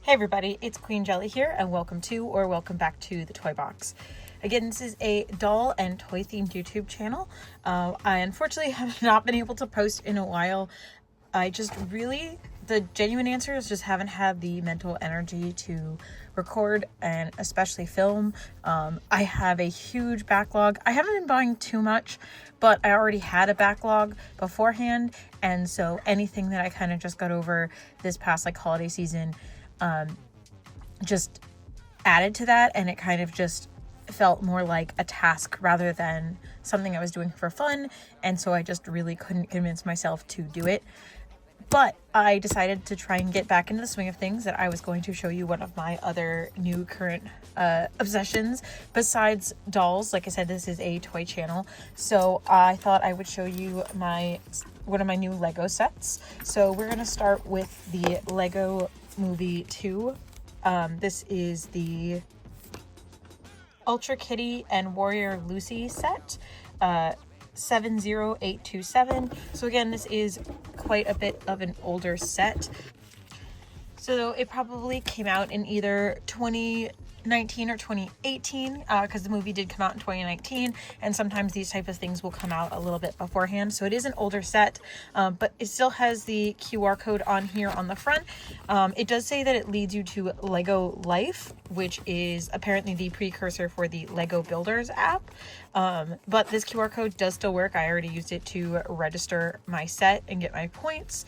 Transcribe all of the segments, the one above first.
Hey everybody, it's Queen Jelly here, and welcome back to the Toy Box. Again, this is a doll and toy themed YouTube channel. I unfortunately have not been able to post in a while. The genuine answer is just haven't had the mental energy to record and especially film. I have a huge backlog. I haven't been buying too much, but I already had a backlog beforehand, and so anything that I kind of just got over this past holiday season just added to that, and it kind of just felt more like a task rather than something I was doing for fun, and so I just really couldn't convince myself to do it. But I decided to try and get back into the swing of things, that I was going to show you one of my other new current obsessions besides dolls. Like I said, this is a toy channel, so I thought I would show you one of my new Lego sets. So we're going to start with the Lego Movie 2. This is the Ultrakatty and Warrior Lucy set, 70827. So again, this is quite a bit of an older set. So it probably came out in either 2019 or 2018, because the movie did come out in 2019, and sometimes these type of things will come out a little bit beforehand. So it is an older set, but it still has the QR code on here on the front. It does say that it leads you to Lego Life, which is apparently the precursor for the Lego Builders app. But this QR code does still work. I already used it to register my set and get my points.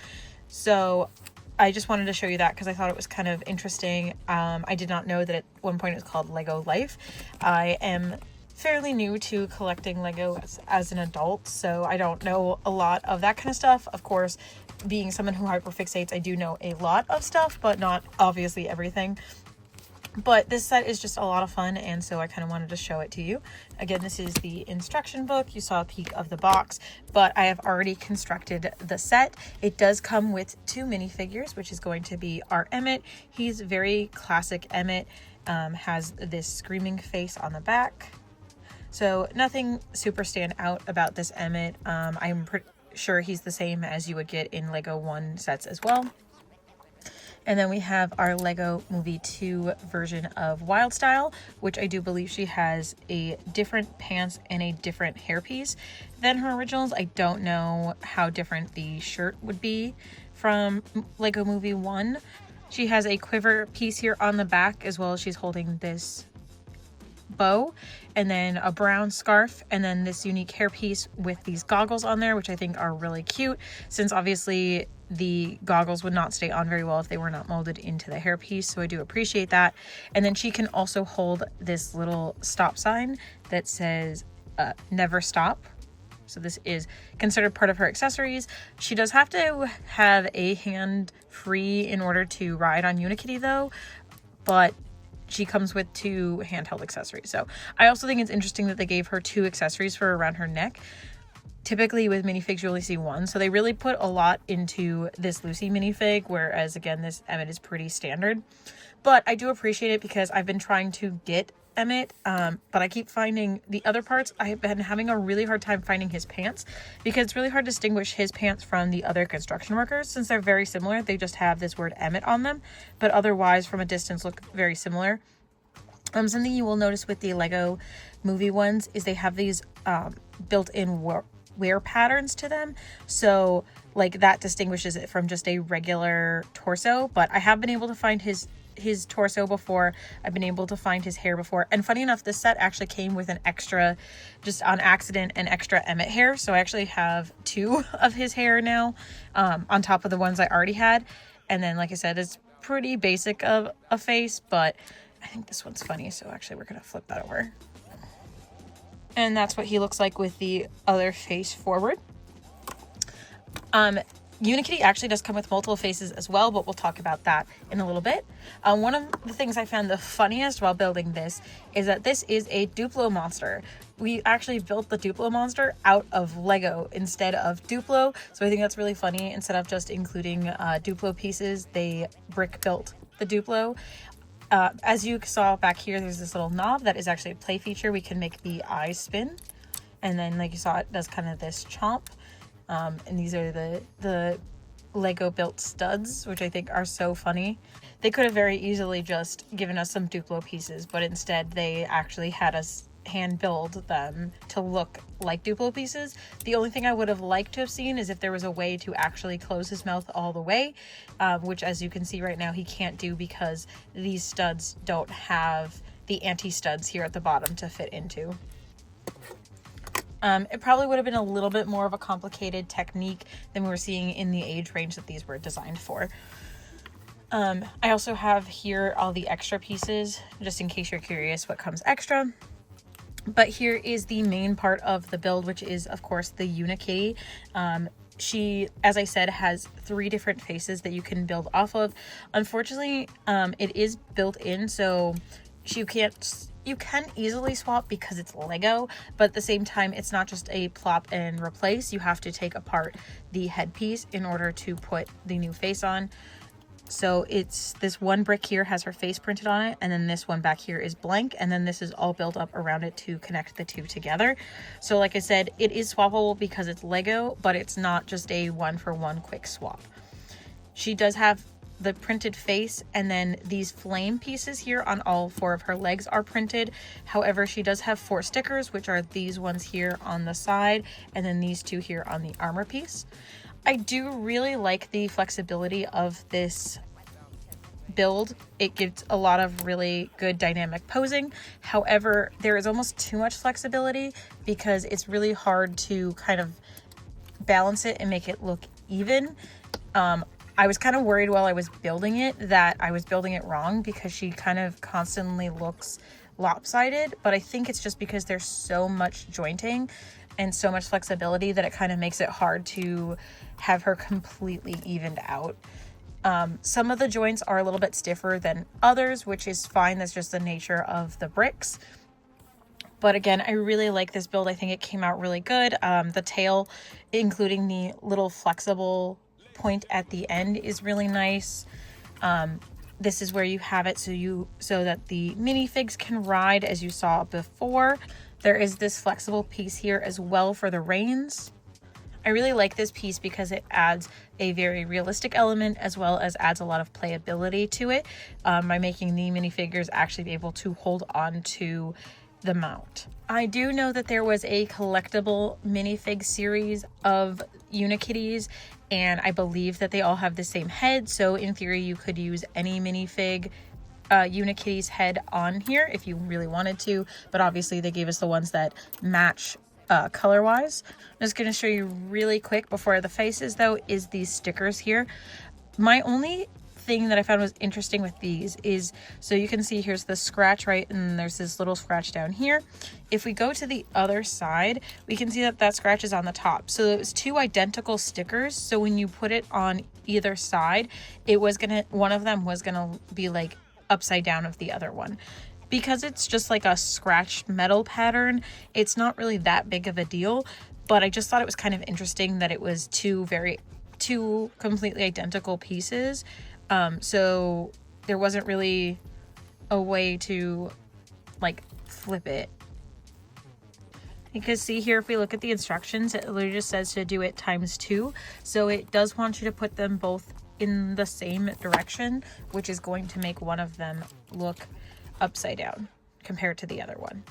So I just wanted to show you that because I thought it was kind of interesting. I did not know that at one point it was called Lego Life. I am fairly new to collecting Lego as an adult, so I don't know a lot of that kind of stuff. Of course, being someone who hyperfixates, I do know a lot of stuff, but not obviously everything. But this set is just a lot of fun, and so I kind of wanted to show it to you. Again, this is the instruction book. You saw a peek of the box, but I have already constructed the set. It does come with two minifigures, which is going to be our Emmett. He's very classic Emmett, has this screaming face on the back. So nothing super stand out about this Emmett. I'm pretty sure he's the same as you would get in Lego 1 sets as well. And then we have our Lego Movie 2 version of Wild Style, which I do believe she has a different pants and a different hairpiece than her originals. I don't know how different the shirt would be from Lego Movie 1. She has a quiver piece here on the back, as well as she's holding this bow, and then a brown scarf, and then this unique hairpiece with these goggles on there, which I think are really cute, since obviously the goggles would not stay on very well if they were not molded into the hairpiece, so I do appreciate that. And then she can also hold this little stop sign that says never stop. So this is considered part of her accessories. She does have to have a hand free in order to ride on Unikitty though, but she comes with two handheld accessories. So I also think it's interesting that they gave her two accessories for around her neck. Typically with minifigs you only see one, so they really put a lot into this Lucy minifig, whereas again this Emmett is pretty standard. But I do appreciate it because I've been trying to get Emmett, but I keep finding the other parts. I've been having a really hard time finding his pants, because it's really hard to distinguish his pants from the other construction workers, since they're very similar. They just have this word Emmett on them, but otherwise from a distance look very similar. Something you will notice with the Lego Movie ones is they have these built-in wear patterns to them, so like that distinguishes it from just a regular torso. But I have been able to find his torso before. I've been able to find his hair before, and funny enough, this set actually came with an extra, just on accident, an extra Emmett hair, so I actually have two of his hair now, on top of the ones I already had. And then like I said, it's pretty basic of a face, but I think this one's funny, so actually we're gonna flip that over. And that's what he looks like with the other face forward. Unikitty actually does come with multiple faces as well, but we'll talk about that in a little bit. One of the things I found the funniest while building this is that this is a Duplo monster. We actually built the Duplo monster out of Lego instead of Duplo, so I think that's really funny. Instead of just including Duplo pieces, they brick built the Duplo. As you saw back here, there's this little knob that is actually a play feature. We can make the eyes spin, and then like you saw, it does kind of this chomp. And these are the Lego built studs, which I think are so funny. They could have very easily just given us some Duplo pieces, but instead they actually had us hand build them to look like Duplo pieces. The only thing I would have liked to have seen is if there was a way to actually close his mouth all the way, which as you can see right now he can't do because these studs don't have the anti-studs here at the bottom to fit into. It probably would have been a little bit more of a complicated technique than we were seeing in the age range that these were designed for. I also have here all the extra pieces, just in case you're curious what comes extra. But here is the main part of the build, which is, of course, the Unikitty. She, as I said, has 3 different faces that you can build off of. Unfortunately, it is built in, so you can easily swap because it's Lego, but at the same time, it's not just a plop and replace. You have to take apart the headpiece in order to put the new face on. So it's this one brick here has her face printed on it, and then this one back here is blank, and then this is all built up around it to connect the 2 together. So like I said, it is swappable because it's Lego, but it's not just a 1-for-1 quick swap. She does have the printed face, and then these flame pieces here on all 4 of her legs are printed. However, she does have 4 stickers, which are these ones here on the side, and then these 2 here on the armor piece. I do really like the flexibility of this build. It gives a lot of really good dynamic posing. However, there is almost too much flexibility because it's really hard to kind of balance it and make it look even. I was kind of worried while I was building it that I was building it wrong because she kind of constantly looks lopsided, but I think it's just because there's so much jointing and so much flexibility that it kind of makes it hard to have her completely evened out. Some of the joints are a little bit stiffer than others, which is fine. That's just the nature of the bricks. But again, I really like this build. I think it came out really good. The tail, including the little flexible point at the end, is really nice. This is where you have it so that the minifigs can ride, as you saw before. There is this flexible piece here as well for the reins. I really like this piece because it adds a very realistic element as well as adds a lot of playability to it by making the minifigures actually be able to hold on to the mount. I do know that there was a collectible minifig series of Unikitties, and I believe that they all have the same head, so in theory you could use any minifig Unikitty's head on here if you really wanted to, but obviously they gave us the ones that match color wise. I'm just going to show you really quick before the faces though is these stickers here. My only thing that I found was interesting with these is, so you can see here's the scratch, right, and there's this little scratch down here. If we go to the other side, we can see that that scratch is on the top. So it was 2 identical stickers, so when you put it on either side, it was gonna, one of them was gonna be like upside down of the other one. Because it's just like a scratched metal pattern, it's not really that big of a deal, but I just thought it was kind of interesting that it was two completely identical pieces. So there wasn't really a way to like flip it. You can see here, if we look at the instructions, it literally just says to do it ×2. So it does want you to put them both in the same direction, which is going to make one of them look upside down compared to the other one.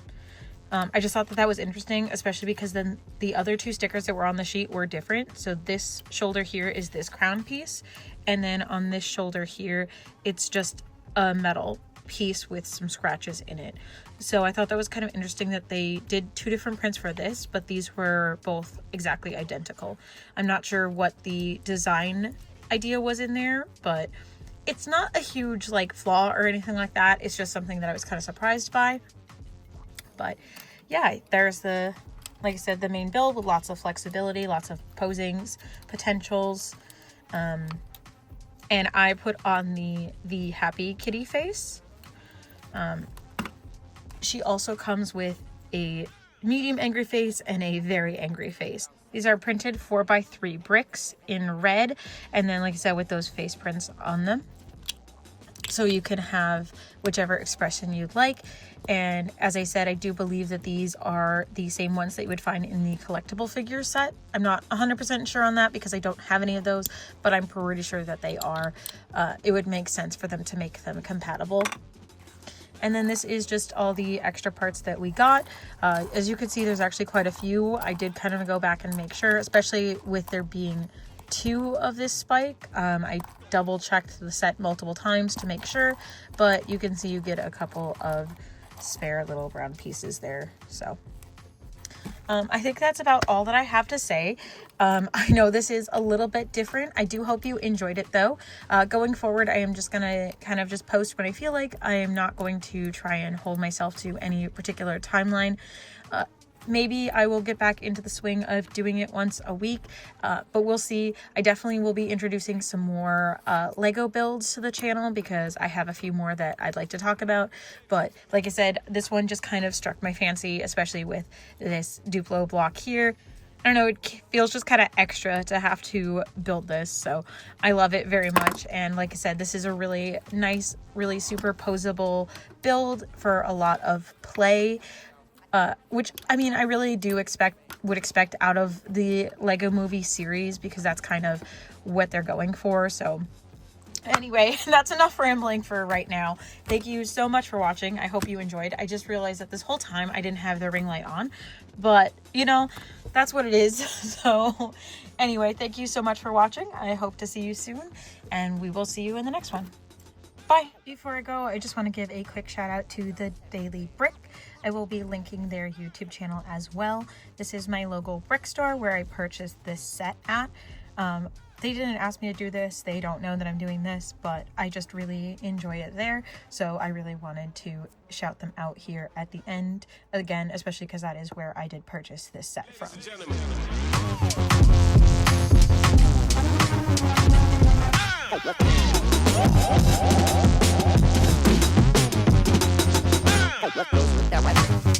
I just thought that that was interesting, especially because then the other 2 stickers that were on the sheet were different. So this shoulder here is this crown piece, and then on this shoulder here, it's just a metal piece with some scratches in it. So I thought that was kind of interesting that they did 2 different prints for this, but these were both exactly identical. I'm not sure what the design idea was in there, but it's not a huge like flaw or anything like that. It's just something that I was kind of surprised by. But yeah, there's the, like I said, the main build with lots of flexibility, lots of posings, potentials. And I put on the happy kitty face. She also comes with a medium angry face and a very angry face. These are printed 4x3 bricks in red, and then like I said, with those face prints on them. so you can have whichever expression you'd like. And as I said, I do believe that these are the same ones that you would find in the collectible figures set. I'm not 100% sure on that because I don't have any of those, but I'm pretty sure that they are. It would make sense for them to make them compatible. And then this is just all the extra parts that we got. As you can see, there's actually quite a few. I did kind of go back and make sure, especially with there being 2 of this spike. I double checked the set multiple times to make sure, but you can see you get a couple of spare little brown pieces there. So I think that's about all that I have to say. I know this is a little bit different. I do hope you enjoyed it though. Going forward, I am just gonna kind of just post when I feel like. I am not going to try and hold myself to any particular timeline. Maybe I will get back into the swing of doing it once a week, but we'll see. I definitely will be introducing some more Lego builds to the channel because I have a few more that I'd like to talk about. But like I said, this one just kind of struck my fancy, especially with this Duplo block here. I don't know, it feels just kind of extra to have to build this, so I love it very much. And like I said, this is a really nice, really superposable build for a lot of play. Which, I mean, I really would expect out of the Lego Movie series because that's kind of what they're going for. So anyway, that's enough rambling for right now. Thank you so much for watching. I hope you enjoyed. I just realized that this whole time I didn't have the ring light on, but you know, that's what it is. So anyway, thank you so much for watching. I hope to see you soon, and we will see you in the next one. Bye. Before I go, I just want to give a quick shout out to the Daily Brick. I will be linking their YouTube channel as well. This is my local brick store where I purchased this set at. They didn't ask me to do this. They don't know that I'm doing this, but I just really enjoy it there. So I really wanted to shout them out here at the end again, especially because that is where I did purchase this set from. What goes with that weapon?